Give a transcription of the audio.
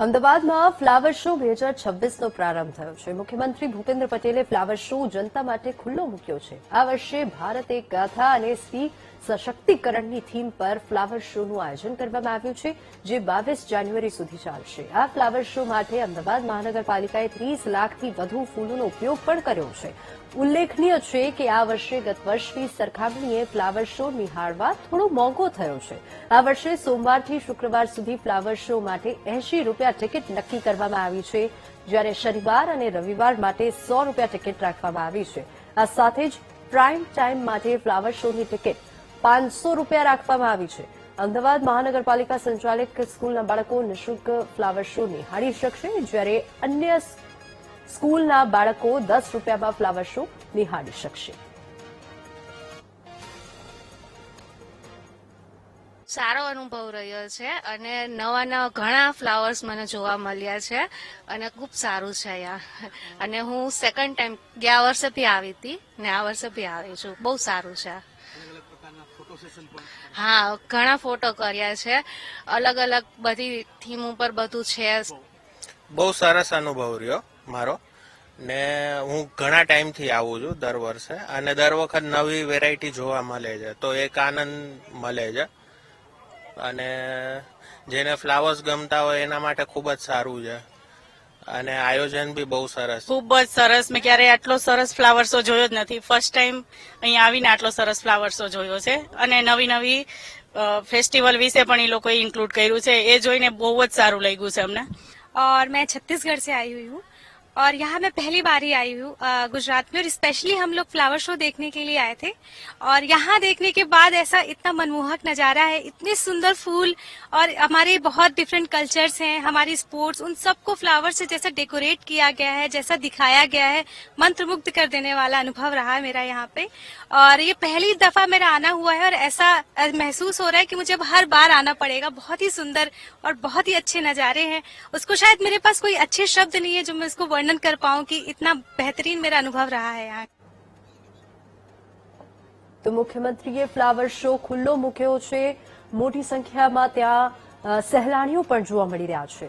અમદાવાદમાં flower show 2026નો પ્રારંભ થયો છે. મુખ્યમંત્રી ભૂપેન્દ્ર પટેલે ફ્લાવર શો જનતા માટે ખુલ્લો મૂક્યો છે. આ વર્ષે ભારત એક ગાથા અને સ્ત્રી સશક્તિકરણની થીમ પર ફ્લાવર શોનું આયોજન કરવામાં આવ્યું છે, જે 22 જાન્યુઆરી સુધી ચાલશે. આ ફ્લાવર શો માટે અમદાવાદ મહાનગરપાલિકાએ 30 લાખથી વધુ ફૂલોનો ઉપયોગ પણ કર્યો છે. ઉલ્લેખનીય છે કે આ વર્ષે ગત વર્ષની સરખામણીએ ફ્લાવર શો નિહાળવા થોડો મોંઘો થયો છે. આ વર્ષે સોમવારથી શુક્રવાર સુધી ફ્લાવર શો માટે ₹80 ટિકિટ નક્કી કરવામાં આવી છે, જ્યારે શનિવાર અને રવિવાર માટે ₹100 ટિકિટ રાખવામાં આવી છે. આ સાથે જ પ્રાઇમ ટાઇમ માટે ફ્લાવર શોની ટિકિટ ₹500 રાખવામાં આવી છે. અમદાવાદ મહાનગરપાલિકા સંચાલિત સ્કૂલના બાળકો નિઃશુલ્ક ફ્લાવર શો નિહાળી શકશે, જ્યારે અન્ય સ્કૂલના બાળકો ₹10માં ફ્લાવર શો નિહાળી શકશે. સારો અનુભવ રહ્યો છે અને નવા નવા ઘણા ફ્લાવર્સ મને જોવા મળ્યા છે અને ખૂબ સારું છે અહીંયા. અને હું સેકન્ડ ટાઈમ ગયા વર્ષે બી આવી હતી ને આ વર્ષે બી આવી છું. બહુ સારું છે. હા, ઘણા ફોટો કર્યા છે, અલગ અલગ બધી થીમ ઉપર બધું છે. બહુ સરસ અનુભવ રહ્યો મારો ને હું ઘણા ટાઈમથી આવું છું દર વર્ષે, અને દર વખત નવી વેરાયટી જોવા મળે છે, તો એક આનંદ મળે છે. અને જેને ફ્લાવર્સ ગમતા હોય એના માટે ખૂબ જ સારું છે અને આયોજન બી બહુ સરસ. ખૂબ જ સરસ. મેં ક્યારેય આટલો સરસ ફ્લાવર શો જોયો જ નથી. ફર્સ્ટ ટાઈમ અહીંયા આવીને આટલો સરસ ફ્લાવર શો જોયો છે અને નવી નવી ફેસ્ટિવલ વિશે પણ એ લોકોએ ઇન્ક્લુડ કર્યું છે. એ જોઈને બહુ જ સારું લાગ્યું છે અમને. और मैं छत्तीसगढ़ से आई हुई हूँ और यहाँ मैं पहली बार ही आई हूँ गुजरात में, और स्पेशली हम लोग फ्लावर शो देखने के लिए आए थे. और यहाँ देखने के बाद ऐसा इतना मनमोहक नजारा है, इतने सुंदर फूल और हमारे बहुत डिफरेंट कल्चर्स हैं, हमारी स्पोर्ट्स, उन सबको फ्लावर से जैसा डेकोरेट किया गया है, जैसा दिखाया गया है, मंत्रमुग्ध कर देने वाला अनुभव रहा है मेरा यहाँ पे. और ये पहली दफा मेरा आना हुआ है और ऐसा महसूस हो रहा है कि मुझे अब हर बार आना पड़ेगा. बहुत ही सुंदर और बहुत ही अच्छे नजारे हैं. उसको शायद मेरे पास कोई अच्छे शब्द नहीं है जो मैं उसको वर्णन कर पाऊं कि इतना बेहतरीन मेरा अनुभव रहा है यहाँ. તો મુખ્યમંત્રીએ ફ્લાવર શો ખુલ્લો મૂક્યો છે. મોટી સંખ્યામાં ત્યાં સહેલાણીઓ પણ જોવા મળી રહ્યા છે.